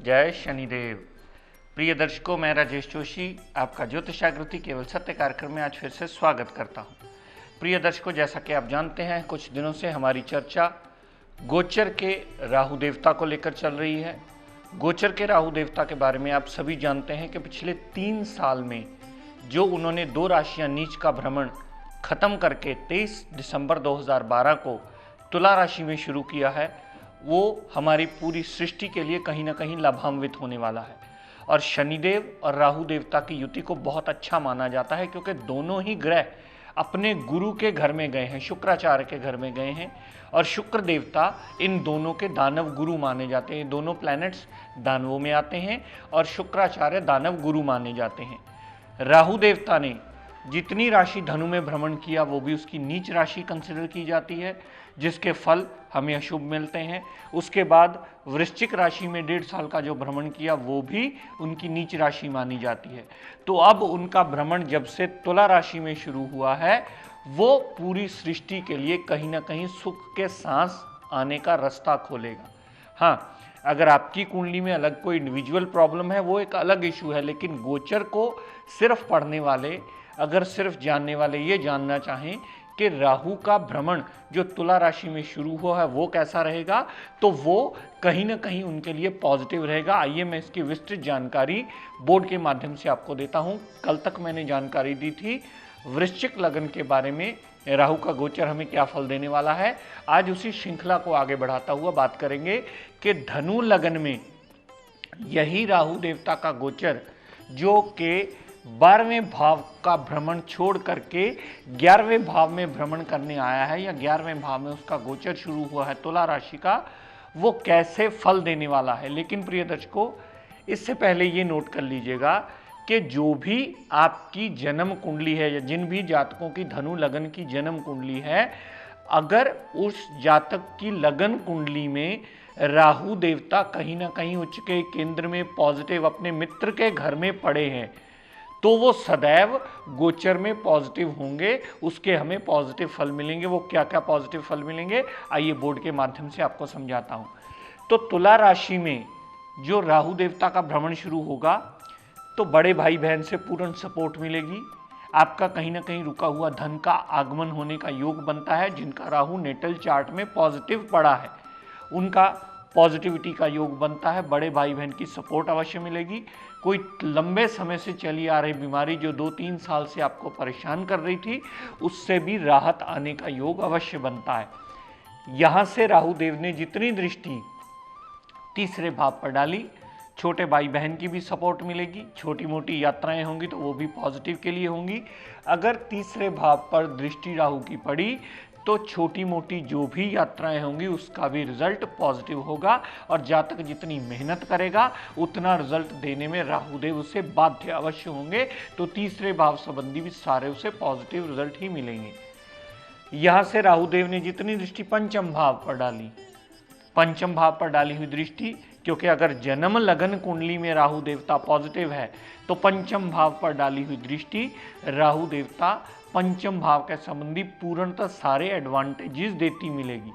जय शनिदेव। प्रिय दर्शकों, मैं राजेश जोशी आपका ज्योतिषागृति केवल सत्य कार्यक्रम में आज फिर से स्वागत करता हूं। प्रिय दर्शकों, जैसा कि आप जानते हैं, कुछ दिनों से हमारी चर्चा गोचर के राहु देवता को लेकर चल रही है। गोचर के राहु देवता के बारे में आप सभी जानते हैं कि पिछले 3 साल में जो उन्होंने 2 राशियां नीच का भ्रमण खत्म करके 23 दिसंबर 2012 को तुला राशि में शुरू किया है, वो हमारी पूरी सृष्टि के लिए कहीं ना कहीं लाभान्वित होने वाला है। और शनिदेव और राहु देवता की युति को बहुत अच्छा माना जाता है, क्योंकि दोनों ही ग्रह अपने गुरु के घर में गए हैं, शुक्राचार्य के घर में गए हैं। और शुक्र देवता इन दोनों के दानव गुरु माने जाते हैं। दोनों प्लैनेट्स दानवों में आते हैं और शुक्राचार्य दानव गुरु माने जाते हैं। राहु देवता ने जितनी राशि धनु में भ्रमण किया वो भी उसकी नीच राशि कंसिडर की जाती है, जिसके फल हमें अशुभ मिलते हैं। उसके बाद वृश्चिक राशि में 1.5 साल का जो भ्रमण किया वो भी उनकी नीच राशि मानी जाती है। तो अब उनका भ्रमण जब से तुला राशि में शुरू हुआ है, वो पूरी सृष्टि के लिए कहीं ना कहीं सुख के सांस आने का रास्ता खोलेगा। हाँ, अगर आपकी कुंडली में अलग कोई इंडिविजुअल प्रॉब्लम है वो एक अलग इशू है, लेकिन गोचर को सिर्फ पढ़ने वाले, अगर सिर्फ जानने वाले ये जानना चाहें कि राहु का भ्रमण जो तुला राशि में शुरू हुआ है वो कैसा रहेगा, तो वो कहीं ना कहीं उनके लिए पॉजिटिव रहेगा। आइए मैं इसकी विस्तृत जानकारी बोर्ड के माध्यम से आपको देता हूं। कल तक मैंने जानकारी दी थी वृश्चिक लग्न के बारे में, राहु का गोचर हमें क्या फल देने वाला है। आज उसी श्रृंखला को आगे बढ़ाता हुआ बात करेंगे कि धनु लग्न में यही राहु देवता का गोचर जो कि 12वें भाव का भ्रमण छोड़ करके 11वें भाव में भ्रमण करने आया है, या 11वें भाव में उसका गोचर शुरू हुआ है तुला राशि का, वो कैसे फल देने वाला है। लेकिन प्रिय दर्शकों, इससे पहले ये नोट कर लीजिएगा कि जो भी आपकी जन्म कुंडली है या जिन भी जातकों की धनु लगन की जन्म कुंडली है, अगर उस जातक की लगन कुंडली में राहु देवता कहीं ना कहीं उच्च के केंद्र में पॉजिटिव अपने मित्र के घर में पड़े हैं, तो वो सदैव गोचर में पॉजिटिव होंगे, उसके हमें पॉजिटिव फल मिलेंगे। वो क्या क्या पॉजिटिव फल मिलेंगे, आइए बोर्ड के माध्यम से आपको समझाता हूं। तो तुला राशि में जो राहु देवता का भ्रमण शुरू होगा, तो बड़े भाई बहन से पूर्ण सपोर्ट मिलेगी। आपका कहीं ना कहीं रुका हुआ धन का आगमन होने का योग बनता है। जिनका राहु नेटल चार्ट में पॉजिटिव पड़ा है उनका पॉजिटिविटी का योग बनता है। बड़े भाई बहन की सपोर्ट अवश्य मिलेगी। कोई लंबे समय से चली आ रही बीमारी जो 2-3 साल से आपको परेशान कर रही थी, उससे भी राहत आने का योग अवश्य बनता है। यहां से राहु देव ने जितनी दृष्टि तीसरे भाव पर डाली, छोटे भाई बहन की भी सपोर्ट मिलेगी। छोटी मोटी यात्राएं होंगी तो वो भी पॉजिटिव के लिए होंगी। अगर तीसरे भाव पर दृष्टि राहु की पड़ी तो छोटी मोटी जो भी यात्राएं होंगी उसका भी रिजल्ट पॉजिटिव होगा, और जातक जितनी मेहनत करेगा उतना रिजल्ट देने में राहुदेव उसे बाध्य अवश्य होंगे। तो तीसरे भाव संबंधी भी सारे उसे पॉजिटिव रिजल्ट ही मिलेंगे। यहां से राहुदेव ने जितनी दृष्टि पंचम भाव पर डाली, पंचम भाव पर डाली हुई दृष्टि, क्योंकि अगर जन्म लगन कुंडली में राहु देवता पॉजिटिव है तो पंचम भाव पर डाली हुई दृष्टि राहु देवता पंचम भाव के संबंधी पूर्णतः सारे एडवांटेजेस देती मिलेगी।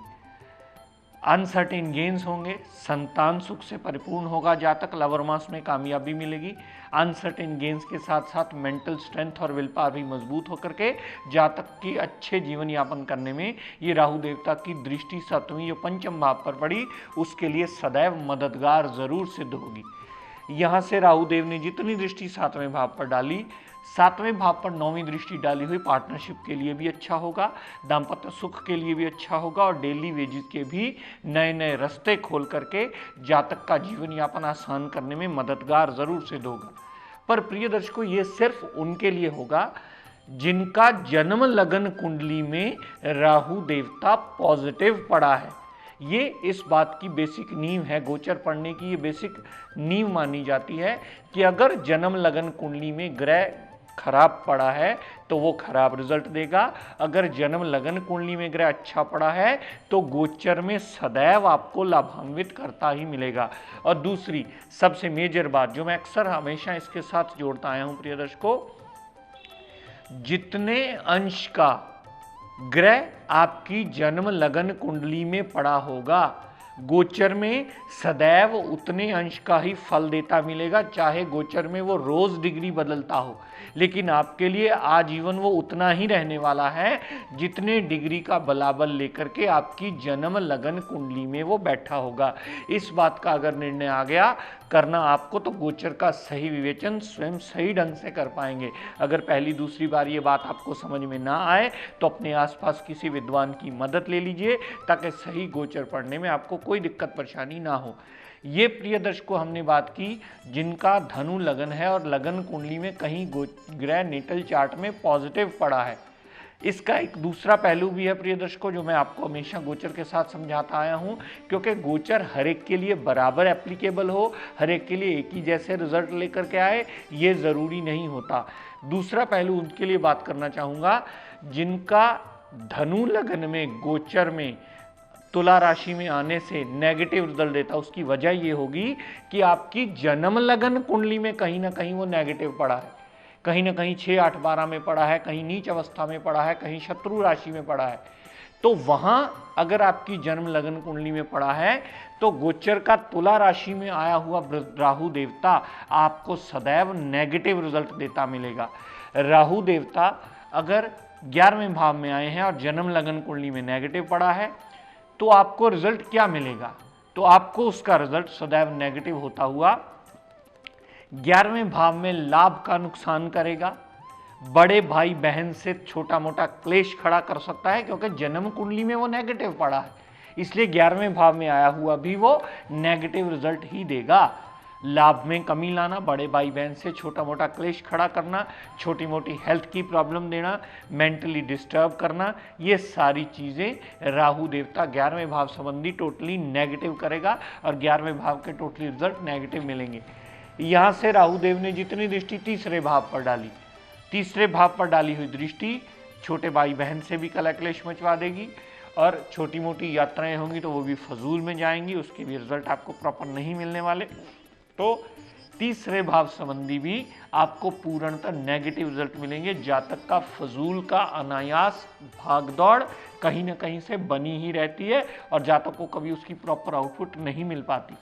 अनसर्टेन गेन्स होंगे, संतान सुख से परिपूर्ण होगा, जातक लवर मास में कामयाबी मिलेगी। अनसर्टेन गेन्स के साथ साथ मेंटल स्ट्रेंथ और विल पावर भी मजबूत होकर के जातक की अच्छे जीवन यापन करने में ये राहु देवता की दृष्टि 7वीं जो पंचम भाव पर पड़ी उसके लिए सदैव मददगार जरूर सिद्ध होगी। यहाँ से राहु देव ने जितनी दृष्टि 7वें भाव पर डाली, 7वें भाव पर 9वीं दृष्टि डाली हुई पार्टनरशिप के लिए भी अच्छा होगा, दाम्पत्य सुख के लिए भी अच्छा होगा, और डेली वेजेस के भी नए नए रास्ते खोल करके जातक का जीवन यापन आसान करने में मददगार जरूर सिद्ध होगा। पर प्रिय दर्शकों, ये सिर्फ उनके लिए होगा जिनका जन्म लगन कुंडली में राहु देवता पॉजिटिव पड़ा है। ये इस बात की बेसिक नींव है, गोचर पढ़ने की ये बेसिक नींव मानी जाती है कि अगर जन्म लगन कुंडली में ग्रह खराब पड़ा है तो वो खराब रिजल्ट देगा, अगर जन्म लगन कुंडली में ग्रह अच्छा पड़ा है तो गोचर में सदैव आपको लाभान्वित करता ही मिलेगा। और दूसरी सबसे मेजर बात जो मैं अक्सर हमेशा इसके साथ जोड़ता आया हूं प्रिय दर्शकों, जितने अंश का ग्रह आपकी जन्म लगन कुंडली में पड़ा होगा गोचर में सदैव उतने अंश का ही फल देता मिलेगा, चाहे गोचर में वो रोज डिग्री बदलता हो, लेकिन आपके लिए आजीवन वो उतना ही रहने वाला है जितने डिग्री का बलाबल लेकर के आपकी जन्म लगन कुंडली में वो बैठा होगा। इस बात का अगर निर्णय आ गया करना आपको तो गोचर का सही विवेचन स्वयं सही ढंग से कर पाएंगे। अगर पहली दूसरी बार ये बात आपको समझ में ना आए तो अपने आसपास किसी विद्वान की मदद ले लीजिए ताकि सही गोचर पढ़ने में आपको कोई दिक्कत परेशानी ना हो। ये प्रिय दर्शकों हमने बात की जिनका धनु लगन है और लगन कुंडली में कहीं ग्रह नेटल चार्ट में पॉजिटिव पड़ा है। इसका एक दूसरा पहलू भी है प्रिय दर्शकों जो मैं आपको हमेशा गोचर के साथ समझाता आया हूं, क्योंकि गोचर हर एक के लिए बराबर एप्लीकेबल हो, हर एक के लिए एक ही जैसे रिजल्ट लेकर के आए, ये ज़रूरी नहीं होता। दूसरा पहलू उनके लिए बात करना चाहूँगा जिनका धनु लगन में गोचर में तुला राशि में आने से नेगेटिव रिजल्ट देता, उसकी वजह ये होगी कि आपकी जन्म लगन कुंडली में कहीं ना कहीं वो नेगेटिव पड़ा है, कहीं ना कहीं 6, 8, 12 में पड़ा है, कहीं नीच अवस्था में पड़ा है, कहीं शत्रु राशि में पड़ा है। तो वहां अगर आपकी जन्म लगन कुंडली में पड़ा है तो गोचर का तुला राशि में आया हुआ राहु देवता आपको सदैव नेगेटिव रिजल्ट देता मिलेगा। राहु देवता अगर 11वें भाव में आए हैं और जन्म लगन कुंडली में नेगेटिव पड़ा है तो आपको रिजल्ट क्या मिलेगा, तो आपको उसका रिजल्ट सदैव नेगेटिव होता हुआ 11वें भाव में लाभ का नुकसान करेगा, बड़े भाई बहन से छोटा मोटा क्लेश खड़ा कर सकता है क्योंकि जन्म कुंडली में वो नेगेटिव पड़ा है, इसलिए 11वें भाव में आया हुआ भी वो नेगेटिव रिजल्ट ही देगा। लाभ में कमी लाना, बड़े भाई बहन से छोटा मोटा क्लेश खड़ा करना, छोटी मोटी हेल्थ की प्रॉब्लम देना, मेंटली डिस्टर्ब करना, ये सारी चीज़ें राहु देवता 11वें भाव संबंधी टोटली नेगेटिव करेगा और 11वें भाव के टोटली रिजल्ट नेगेटिव मिलेंगे। यहाँ से राहु देव ने जितनी दृष्टि तीसरे भाव पर डाली, तीसरे भाव पर डाली हुई दृष्टि छोटे भाई बहन से भी कलह क्लेश मचवा देगी और छोटी मोटी यात्राएं होंगी तो वो भी फजूल में जाएंगी, उसके भी रिजल्ट आपको प्रॉपर नहीं मिलने वाले। तो तीसरे भाव संबंधी भी आपको पूर्णतः नेगेटिव रिजल्ट मिलेंगे। जातक का फजूल का अनायास भागदौड़ कहीं ना कहीं से बनी ही रहती है और जातक को कभी उसकी प्रॉपर आउटपुट नहीं मिल पाती।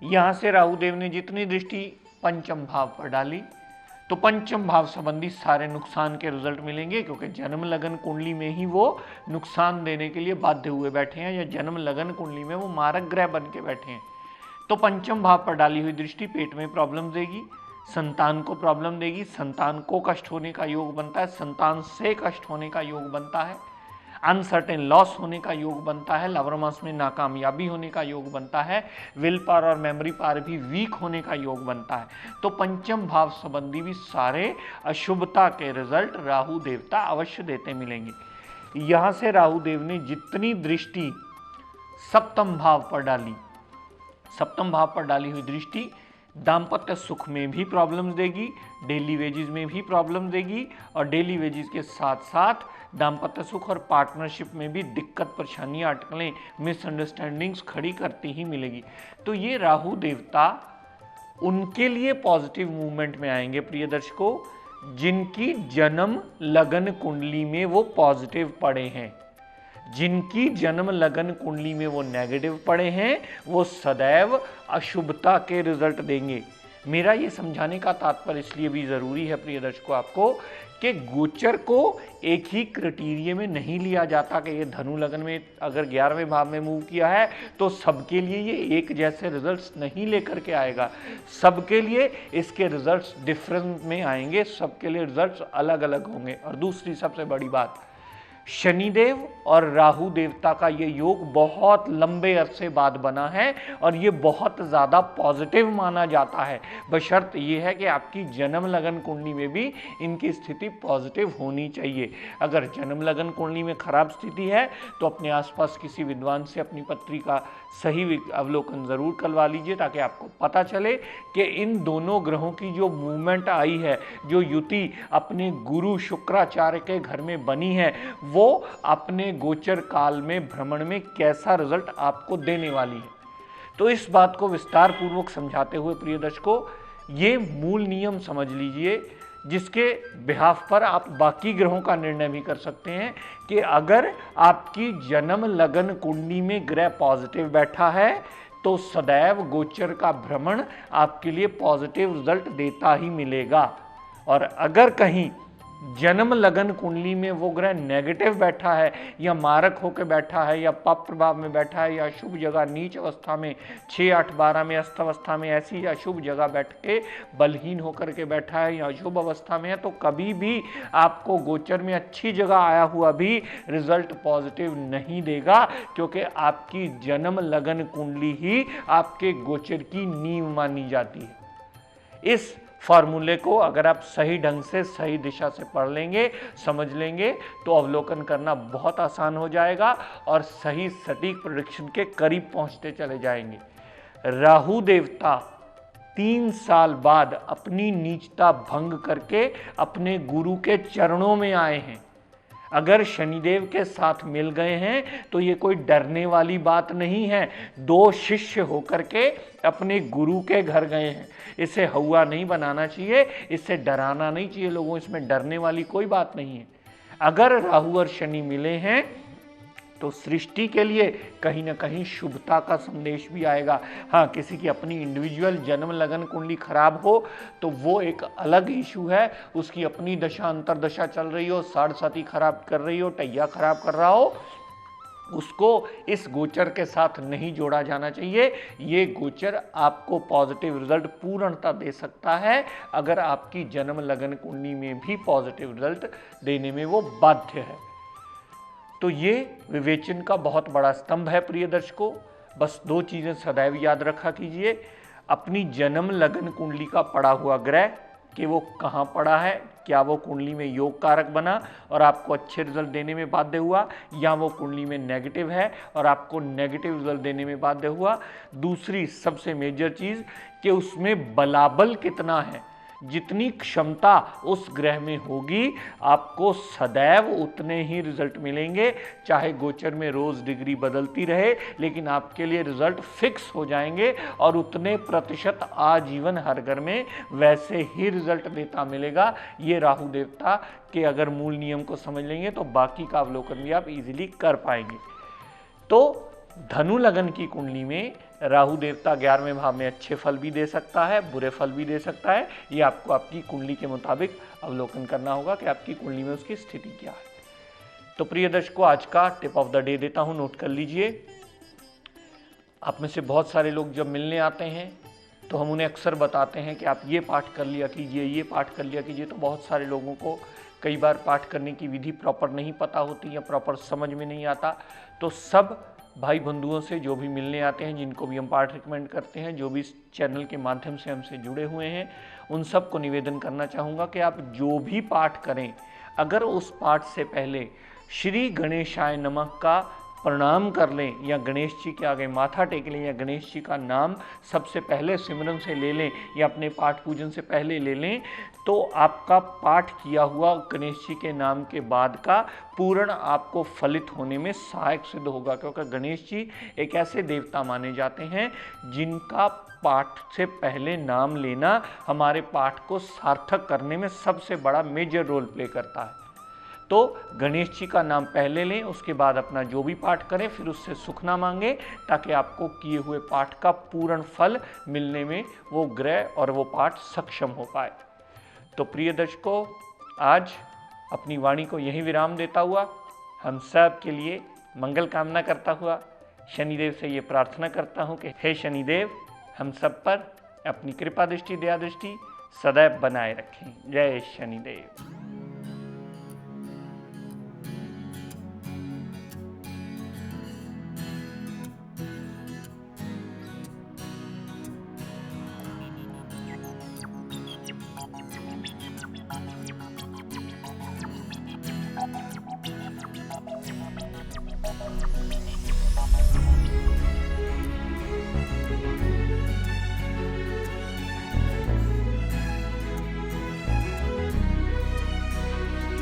यहां से राहु देव ने जितनी दृष्टि पंचम भाव पर डाली तो पंचम भाव संबंधी सारे नुकसान के रिजल्ट मिलेंगे क्योंकि जन्म लगन कुंडली में ही वो नुकसान देने के लिए बाध्य हुए बैठे हैं या जन्म लगन कुंडली में वो मारक ग्रह बन के बैठे हैं। तो पंचम भाव पर डाली हुई दृष्टि पेट में प्रॉब्लम देगी, संतान को प्रॉब्लम देगी, संतान को कष्ट होने का योग बनता है, संतान से कष्ट होने का योग बनता है, अनसर्टेन लॉस होने का योग बनता है, लव रोमांस में नाकामयाबी होने का योग बनता है, विल पावर और मेमोरी पावर भी वीक होने का योग बनता है। तो पंचम भाव संबंधी भी सारे अशुभता के रिजल्ट राहु देवता अवश्य देते मिलेंगे। यहां से राहु देव ने जितनी दृष्टि सप्तम भाव पर डाली, सप्तम भाव पर डाली हुई दृष्टि दाम्पत्य सुख में भी प्रॉब्लम्स देगी, डेली वेजेस में भी प्रॉब्लम देगी और डेली वेजेस के साथ साथ दाम्पत्य सुख और पार्टनरशिप में भी दिक्कत परेशानियां अटकलें मिसअंडरस्टैंडिंग्स खड़ी करती ही मिलेगी। तो ये राहु देवता उनके लिए पॉजिटिव मूवमेंट में आएंगे प्रिय दर्शकों जिनकी जन्म लगन कुंडली में वो पॉजिटिव पड़े हैं। जिनकी जन्म लगन कुंडली में वो नेगेटिव पड़े हैं वो सदैव अशुभता के रिजल्ट देंगे। मेरा ये समझाने का तात्पर्य इसलिए भी जरूरी है प्रिय दर्शकों आपको कि गोचर को एक ही क्राइटेरिया में नहीं लिया जाता कि ये धनु लगन में अगर 11वें भाव में मूव किया है तो सबके लिए ये एक जैसे रिजल्ट्स नहीं लेकर के आएगा, सबके लिए इसके रिजल्ट्स डिफरेंट में आएंगे, सबके लिए रिजल्ट्स अलग अलग होंगे। और दूसरी सबसे बड़ी बात, शनिदेव और राहु देवता का ये योग बहुत लंबे अरसे बाद बना है और ये बहुत ज़्यादा पॉजिटिव माना जाता है, बशर्त ये है कि आपकी जन्म लगन कुंडली में भी इनकी स्थिति पॉजिटिव होनी चाहिए। अगर जन्म लगन कुंडली में खराब स्थिति है तो अपने आसपास किसी विद्वान से अपनी पत्री का सही अवलोकन ज़रूर करवा लीजिए, ताकि आपको पता चले कि इन दोनों ग्रहों की जो मूवमेंट आई है, जो युति अपने गुरु शुक्राचार्य के घर में बनी है, वो अपने गोचर काल में भ्रमण में कैसा रिजल्ट आपको देने वाली है। तो इस बात को विस्तार पूर्वक समझाते हुए प्रिय दर्शकों, ये मूल नियम समझ लीजिए जिसके बिहाफ पर आप बाकी ग्रहों का निर्णय भी कर सकते हैं कि अगर आपकी जन्म लगन कुंडली में ग्रह पॉजिटिव बैठा है तो सदैव गोचर का भ्रमण आपके लिए पॉजिटिव रिजल्ट देता ही मिलेगा। और अगर कहीं जन्म लगन कुंडली में वो ग्रह नेगेटिव बैठा है या मारक होकर बैठा है या पाप प्रभाव में बैठा है या शुभ जगह नीच अवस्था में 6, 8, 12 में अस्त अवस्था में ऐसी या शुभ जगह बैठ के बलहीन होकर के बैठा है या शुभ अवस्था में है, तो कभी भी आपको गोचर में अच्छी जगह आया हुआ भी रिजल्ट पॉजिटिव नहीं देगा, क्योंकि आपकी जन्म लगन कुंडली ही आपके गोचर की नींव मानी जाती है। इस फार्मूले को अगर आप सही ढंग से सही दिशा से पढ़ लेंगे, समझ लेंगे, तो अवलोकन करना बहुत आसान हो जाएगा और सही सटीक प्रेडिक्शन के करीब पहुंचते चले जाएंगे। राहु देवता 3 साल बाद अपनी नीचता भंग करके अपने गुरु के चरणों में आए हैं। अगर शनिदेव के साथ मिल गए हैं तो ये कोई डरने वाली बात नहीं है। 2 शिष्य होकर के अपने गुरु के घर गए हैं, इसे हौवा नहीं बनाना चाहिए, इससे डराना नहीं चाहिए लोगों, इसमें डरने वाली कोई बात नहीं है। अगर राहु और शनि मिले हैं तो सृष्टि के लिए कहीं ना कहीं शुभता का संदेश भी आएगा। हाँ, किसी की अपनी इंडिविजुअल जन्म लगन कुंडली खराब हो तो वो एक अलग इशू है, उसकी अपनी दशा अंतरदशा चल रही हो, साढ़साती खराब कर रही हो, टैया खराब कर रहा हो, उसको इस गोचर के साथ नहीं जोड़ा जाना चाहिए। ये गोचर आपको पॉजिटिव रिजल्ट पूर्णता दे सकता है अगर आपकी जन्म लगन कुंडली में भी पॉजिटिव रिजल्ट देने में वो बाध्य है। तो ये विवेचन का बहुत बड़ा स्तंभ है प्रिय दर्शकों। बस 2 चीज़ें सदैव याद रखा कीजिए, अपनी जन्म लगन कुंडली का पड़ा हुआ ग्रह कि वो कहाँ पड़ा है, क्या वो कुंडली में योग कारक बना और आपको अच्छे रिजल्ट देने में बाध्य हुआ, या वो कुंडली में नेगेटिव है और आपको नेगेटिव रिजल्ट देने में बाध्य हुआ। दूसरी सबसे मेजर चीज़ कि उसमें बलाबल कितना है, जितनी क्षमता उस ग्रह में होगी आपको सदैव उतने ही रिजल्ट मिलेंगे, चाहे गोचर में रोज डिग्री बदलती रहे, लेकिन आपके लिए रिजल्ट फिक्स हो जाएंगे और उतने प्रतिशत आजीवन हर घर में वैसे ही रिजल्ट देता मिलेगा। ये राहु देवता के अगर मूल नियम को समझ लेंगे तो बाकी का अवलोकन भी आप इजीली कर पाएंगे। तो धनु लगन की कुंडली में राहु देवता 11वें भाव में अच्छे फल भी दे सकता है, बुरे फल भी दे सकता है। ये आपको आपकी कुंडली के मुताबिक अवलोकन करना होगा कि आपकी कुंडली में उसकी स्थिति क्या है। तो प्रिय दर्शकों, आज का टिप ऑफ द डे देता हूं, नोट कर लीजिए। आप में से बहुत सारे लोग जब मिलने आते हैं तो हम उन्हें अक्सर बताते हैं कि आप ये पाठ कर लिया कीजिए, ये पाठ कर लिया कीजिए। तो बहुत सारे लोगों को कई बार पाठ करने की विधि प्रॉपर नहीं पता होती या प्रॉपर समझ में नहीं आता। तो सब भाई बंधुओं से जो भी मिलने आते हैं, जिनको भी हम पाठ रिकमेंड करते हैं, जो भी इस चैनल के माध्यम से हमसे जुड़े हुए हैं, उन सब को निवेदन करना चाहूँगा कि आप जो भी पाठ करें, अगर उस पाठ से पहले श्री गणेशाय नमः का प्रणाम कर लें या गणेश जी के आगे माथा टेक लें या गणेश जी का नाम सबसे पहले सिमरन से ले लें या अपने पाठ पूजन से पहले ले लें, तो आपका पाठ किया हुआ गणेश जी के नाम के बाद का पूर्ण आपको फलित होने में सहायक सिद्ध होगा। क्योंकि गणेश जी एक ऐसे देवता माने जाते हैं जिनका पाठ से पहले नाम लेना हमारे पाठ को सार्थक करने में सबसे बड़ा मेजर रोल प्ले करता है। तो गणेश जी का नाम पहले लें, उसके बाद अपना जो भी पाठ करें, फिर उससे सुखना मांगे, ताकि आपको किए हुए पाठ का पूर्ण फल मिलने में वो ग्रह और वो पाठ सक्षम हो पाए। तो प्रिय दर्शकों, आज अपनी वाणी को यहीं विराम देता हुआ हम सब के लिए मंगल कामना करता हुआ शनिदेव से ये प्रार्थना करता हूँ कि हे शनिदेव, हम सब पर अपनी कृपा दृष्टि, दया दृष्टि सदैव बनाए रखें। जय शनिदेव।